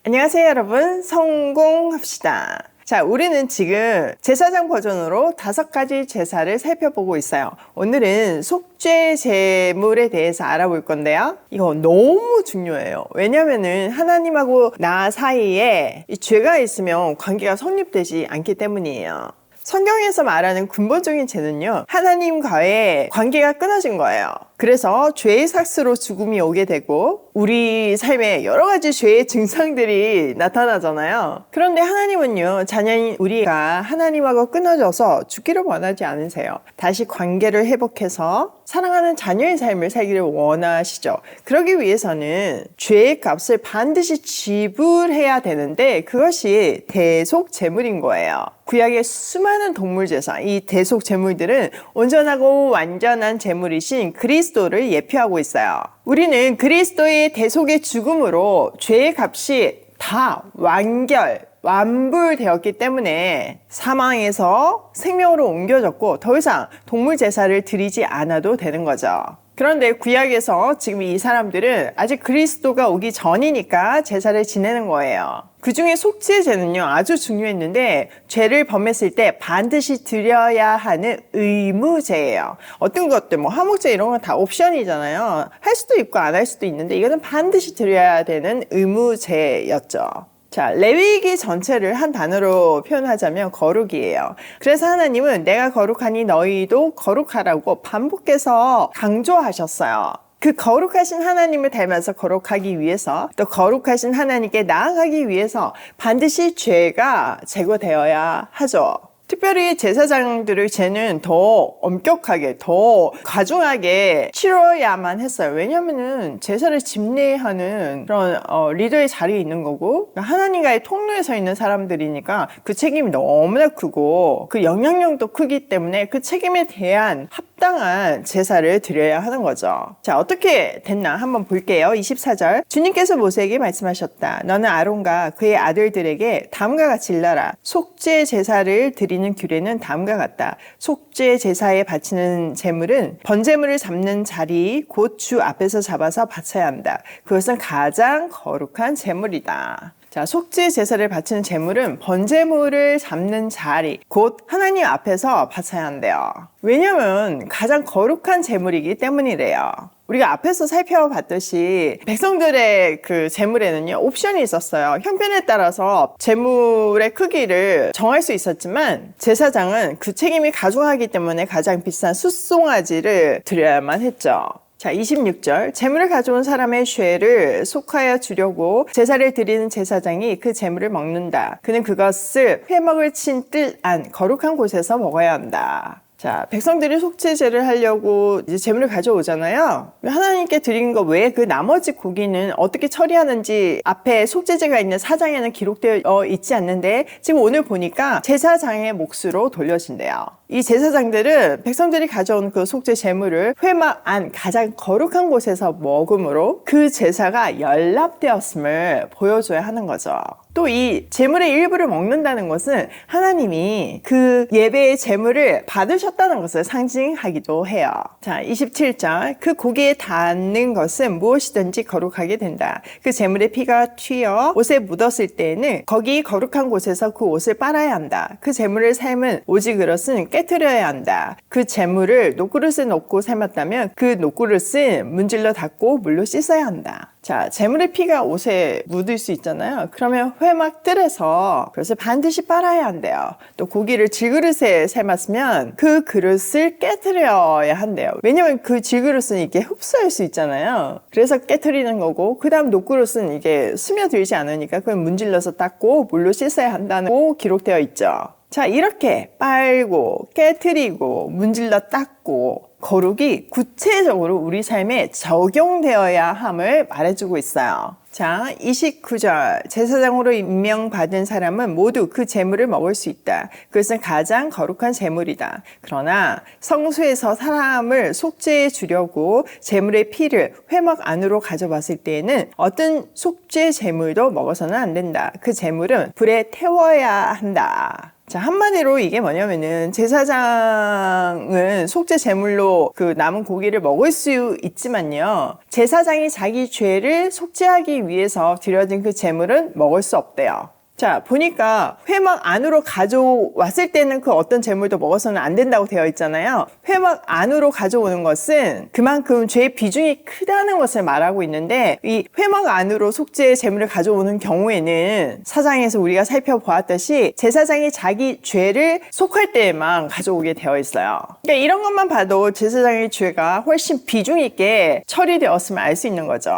안녕하세요 여러분, 성공합시다. 자, 우리는 지금 제사장 버전으로 5가지 제사를 살펴보고 있어요. 오늘은 속죄 제물에 대해서 알아볼 건데요. 이거 너무 중요해요. 왜냐면은 하나님하고 나 사이에 이 죄가 있으면 관계가 성립되지 않기 때문이에요. 성경에서 말하는 근본적인 죄는요, 하나님과의 관계가 끊어진 거예요. 그래서 죄의 삭스로 죽음이 오게 되고 우리 삶에 여러 가지 죄의 증상들이 나타나잖아요. 그런데 하나님은요, 자녀인 우리가 하나님하고 끊어져서 죽기를 원하지 않으세요. 다시 관계를 회복해서 사랑하는 자녀의 삶을 살기를 원하시죠. 그러기 위해서는 죄의 값을 반드시 지불해야 되는데 그것이 대속 제물인 거예요. 구약의 수많은 동물 제사, 이 대속 제물들은 온전하고 완전한 제물이신 그리스도를 예표하고 있어요. 우리는 그리스도의 대속의 죽음으로 죄의 값이 다 완불되었기 때문에 사망에서 생명으로 옮겨졌고 더 이상 동물 제사를 드리지 않아도 되는 거죠. 그런데 구약에서 지금 이 사람들은 아직 그리스도가 오기 전이니까 제사를 지내는 거예요. 그 중에 속죄제는요, 아주 중요했는데 죄를 범했을 때 반드시 드려야 하는 의무제예요. 어떤 것들, 화목제 이런 건 다 옵션이잖아요. 할 수도 있고 안 할 수도 있는데 이거는 반드시 드려야 되는 의무제였죠. 자, 레위기 전체를 한 단어로 표현하자면 거룩이에요. 그래서 하나님은 내가 거룩하니 너희도 거룩하라고 반복해서 강조하셨어요. 그 거룩하신 하나님을 닮아서 거룩하기 위해서, 또 거룩하신 하나님께 나아가기 위해서 반드시 죄가 제거되어야 하죠. 특별히 제사장들의 죄는 더 엄격하게, 더 과중하게 치러야만 했어요. 왜냐면은 제사를 집례하는 그런 리더의 자리에 있는 거고 하나님과의 통로에 서 있는 사람들이니까 그 책임이 너무나 크고 그 영향력도 크기 때문에 그 책임에 대한 합당한 제사를 드려야 하는 거죠. 자, 어떻게 됐나 한번 볼게요. 24절 주님께서 모세에게 말씀하셨다. 너는 아론과 그의 아들들에게 다음과 같이 일러라. 속죄 제사를 드리는 규례는 다음과 같다. 속죄 제사에 바치는 제물은 번제물을 잡는 자리 곧 주 앞에서 잡아서 바쳐야 한다. 그것은 가장 거룩한 제물이다. 자, 속죄 제사를 바치는 제물은 번제물을 잡는 자리, 곧 하나님 앞에서 바쳐야 한대요. 왜냐면 가장 거룩한 제물이기 때문이래요. 우리가 앞에서 살펴봤듯이 백성들의 그 제물에는요, 옵션이 있었어요. 형편에 따라서 제물의 크기를 정할 수 있었지만 제사장은 그 책임이 가중하기 때문에 가장 비싼 숫송아지를 드려야만 했죠. 자, 26절 제물을 가져온 사람의 죄를 속하여 주려고 제사를 드리는 제사장이 그 제물을 먹는다. 그는 그것을 회막을 친 뜰 안 거룩한 곳에서 먹어야 한다. 자, 백성들이 속죄제를 하려고 이제 제물을 가져오잖아요. 하나님께 드린 거 외에 그 나머지 고기는 어떻게 처리하는지 앞에 속죄제가 있는 사장에는 기록되어 있지 않는데 지금 오늘 보니까 제사장의 몫으로 돌려진대요. 이 제사장들은 백성들이 가져온 그 속죄 제물을 회막 안 가장 거룩한 곳에서 먹음으로 그 제사가 연락되었음을 보여줘야 하는 거죠. 또 이 제물의 일부를 먹는다는 것은 하나님이 그 예배의 제물을 받으셨다는 것을 상징하기도 해요. 자, 27절 그 고기에 닿는 것은 무엇이든지 거룩하게 된다. 그 제물의 피가 튀어 옷에 묻었을 때에는 거기 거룩한 곳에서 그 옷을 빨아야 한다. 그 제물을 삶은 오지 그릇은 깨트려야 한다. 그 제물을 녹그릇에 넣고 삶았다면 그 녹그릇은 문질러 닦고 물로 씻어야 한다. 자, 제물의 피가 옷에 묻을 수 있잖아요. 그러면 회막 뜰에서 그것을 반드시 빨아야 한대요. 또 고기를 질그릇에 삶았으면 그 그릇을 깨트려야 한대요. 왜냐면 그 질그릇은 이게 흡수할 수 있잖아요. 그래서 깨트리는 거고, 그 다음 녹그릇은 이게 스며들지 않으니까 그걸 문질러서 닦고 물로 씻어야 한다고 기록되어 있죠. 자, 이렇게 빨고 깨트리고 문질러 닦고 거룩이 구체적으로 우리 삶에 적용되어야 함을 말해주고 있어요. 자, 29절 제사장으로 임명받은 사람은 모두 그 제물을 먹을 수 있다. 그것은 가장 거룩한 제물이다. 그러나 성소에서 사람을 속죄해 주려고 제물의 피를 회막 안으로 가져왔을 때에는 어떤 속죄 제물도 먹어서는 안 된다. 그 제물은 불에 태워야 한다. 자, 한마디로 이게 뭐냐면은 제사장은 속죄 제물로 그 남은 고기를 먹을 수 있지만요. 제사장이 자기 죄를 속죄하기 위해서 드려진 그 제물은 먹을 수 없대요. 자, 보니까 회막 안으로 가져왔을 때는 그 어떤 제물도 먹어서는 안 된다고 되어 있잖아요. 회막 안으로 가져오는 것은 그만큼 죄의 비중이 크다는 것을 말하고 있는데, 이 회막 안으로 속죄의 제물을 가져오는 경우에는 사장에서 우리가 살펴보았듯이 제사장이 자기 죄를 속할 때에만 가져오게 되어 있어요. 그러니까 이런 것만 봐도 제사장의 죄가 훨씬 비중 있게 처리되었음을 알 수 있는 거죠.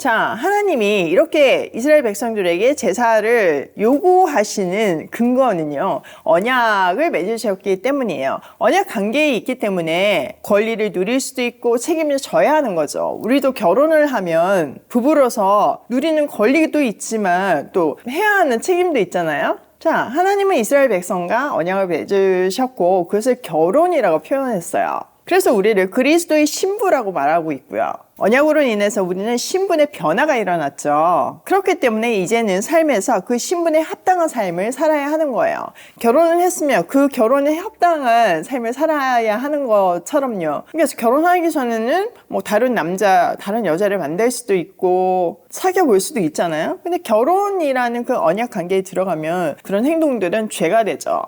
자, 하나님이 이렇게 이스라엘 백성들에게 제사를 요구하시는 근거는요, 언약을 맺으셨기 때문이에요. 언약 관계에 있기 때문에 권리를 누릴 수도 있고 책임을 져야 하는 거죠. 우리도 결혼을 하면 부부로서 누리는 권리도 있지만 또 해야 하는 책임도 있잖아요. 자, 하나님은 이스라엘 백성과 언약을 맺으셨고 그것을 결혼이라고 표현했어요. 그래서 우리를 그리스도의 신부라고 말하고 있고요. 언약으로 인해서 우리는 신분의 변화가 일어났죠. 그렇기 때문에 이제는 삶에서 그 신분에 합당한 삶을 살아야 하는 거예요. 결혼을 했으면 그 결혼에 합당한 삶을 살아야 하는 것처럼요. 그래서 결혼하기 전에는 뭐 다른 남자, 다른 여자를 만날 수도 있고 사귀어 볼 수도 있잖아요. 근데 결혼이라는 그 언약 관계에 들어가면 그런 행동들은 죄가 되죠.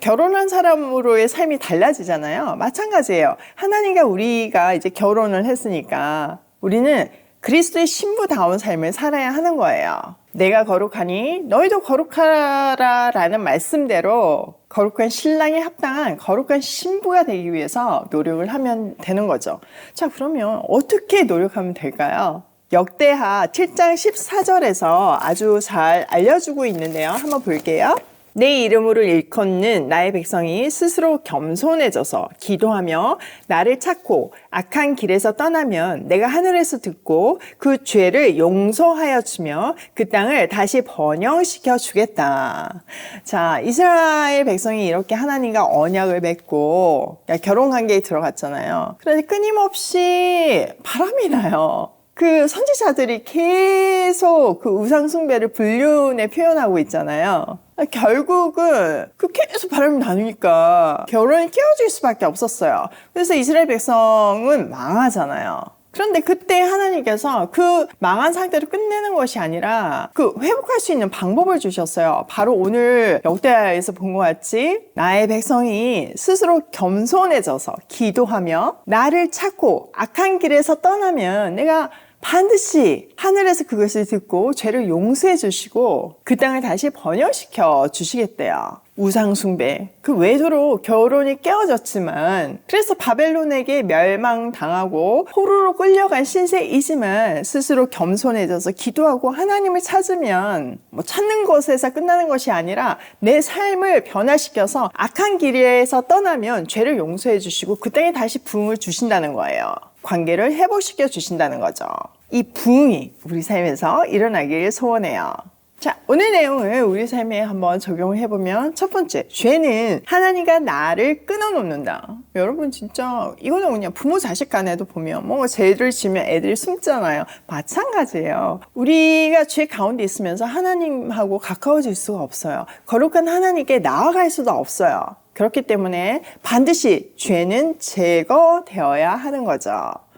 결혼한 사람으로의 삶이 달라지잖아요. 마찬가지예요. 하나님과 우리가 이제 결혼을 했으니까 우리는 그리스도의 신부다운 삶을 살아야 하는 거예요. 내가 거룩하니 너희도 거룩하라 라는 말씀대로 거룩한 신랑에 합당한 거룩한 신부가 되기 위해서 노력을 하면 되는 거죠. 자, 그러면 어떻게 노력하면 될까요? 역대하 7장 14절에서 아주 잘 알려주고 있는데요. 한번 볼게요. 내 이름으로 일컫는 나의 백성이 스스로 겸손해져서 기도하며 나를 찾고 악한 길에서 떠나면 내가 하늘에서 듣고 그 죄를 용서하여 주며 그 땅을 다시 번영시켜 주겠다. 자, 이스라엘 백성이 이렇게 하나님과 언약을 맺고 결혼 관계에 들어갔잖아요. 그런데 끊임없이 바람이 나요. 그 선지자들이 계속 그 우상 숭배를 불륜에 표현하고 있잖아요. 결국은 그 계속 바람이 나니까 결혼이 깨어질 수밖에 없었어요. 그래서 이스라엘 백성은 망하잖아요. 그런데 그때 하나님께서 그 망한 상태로 끝내는 것이 아니라 그 회복할 수 있는 방법을 주셨어요. 바로 오늘 역대하에서 본 것 같이 나의 백성이 스스로 겸손해져서 기도하며 나를 찾고 악한 길에서 떠나면 내가 반드시 하늘에서 그것을 듣고 죄를 용서해 주시고 그 땅을 다시 번영시켜 주시겠대요. 우상숭배, 그 외도로 결혼이 깨어졌지만 그래서 바벨론에게 멸망당하고 포로로 끌려간 신세이지만 스스로 겸손해져서 기도하고 하나님을 찾으면 뭐 찾는 것에서 끝나는 것이 아니라 내 삶을 변화시켜서 악한 길에서 떠나면 죄를 용서해 주시고 그 땅에 다시 부흥을 주신다는 거예요. 관계를 회복시켜 주신다는 거죠. 이 부흥이 우리 삶에서 일어나길 소원해요. 자, 오늘 내용을 우리 삶에 한번 적용을 해보면 첫 번째, 죄는 하나님과 나를 끊어놓는다. 여러분 진짜 이거는 그냥 부모 자식 간에도 보면 뭔가 죄를 지면 애들이 숨잖아요. 마찬가지예요. 우리가 죄 가운데 있으면서 하나님하고 가까워질 수가 없어요. 거룩한 하나님께 나아갈 수도 없어요. 그렇기 때문에 반드시 죄는 제거되어야 하는 거죠.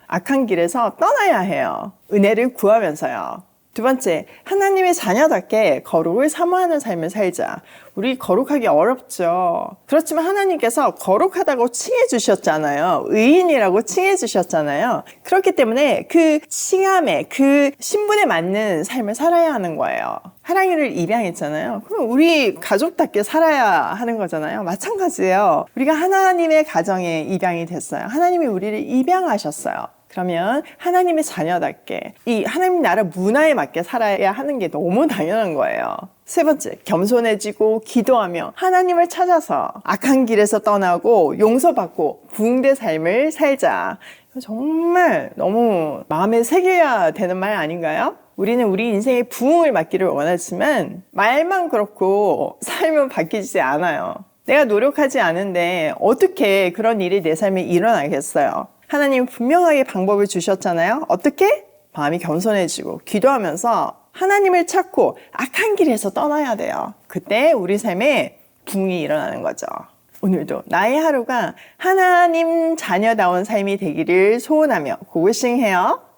악한 길에서 떠나야 해요. 은혜를 구하면서요. 두 번째, 하나님의 자녀답게 거룩을 사모하는 삶을 살자. 우리 거룩하기 어렵죠. 그렇지만 하나님께서 거룩하다고 칭해 주셨잖아요. 의인이라고 칭해 주셨잖아요. 그렇기 때문에 그 칭함에, 그 신분에 맞는 삶을 살아야 하는 거예요. 하랑이를 입양했잖아요. 그럼 우리 가족답게 살아야 하는 거잖아요. 마찬가지예요. 우리가 하나님의 가정에 입양이 됐어요. 하나님이 우리를 입양하셨어요. 그러면 하나님의 자녀답게 이 하나님 나라 문화에 맞게 살아야 하는 게 너무 당연한 거예요. 세 번째, 겸손해지고 기도하며 하나님을 찾아서 악한 길에서 떠나고 용서받고 부흥된 삶을 살자. 정말 너무 마음에 새겨야 되는 말 아닌가요? 우리는 우리 인생의 부흥을 맞기를 원하지만 말만 그렇고 삶은 바뀌지 않아요. 내가 노력하지 않은데 어떻게 그런 일이 내 삶에 일어나겠어요? 하나님 분명하게 방법을 주셨잖아요. 어떻게? 마음이 겸손해지고 기도하면서 하나님을 찾고 악한 길에서 떠나야 돼요. 그때 우리 삶에 부흥이 일어나는 거죠. 오늘도 나의 하루가 하나님 자녀다운 삶이 되기를 소원하며 고고싱해요.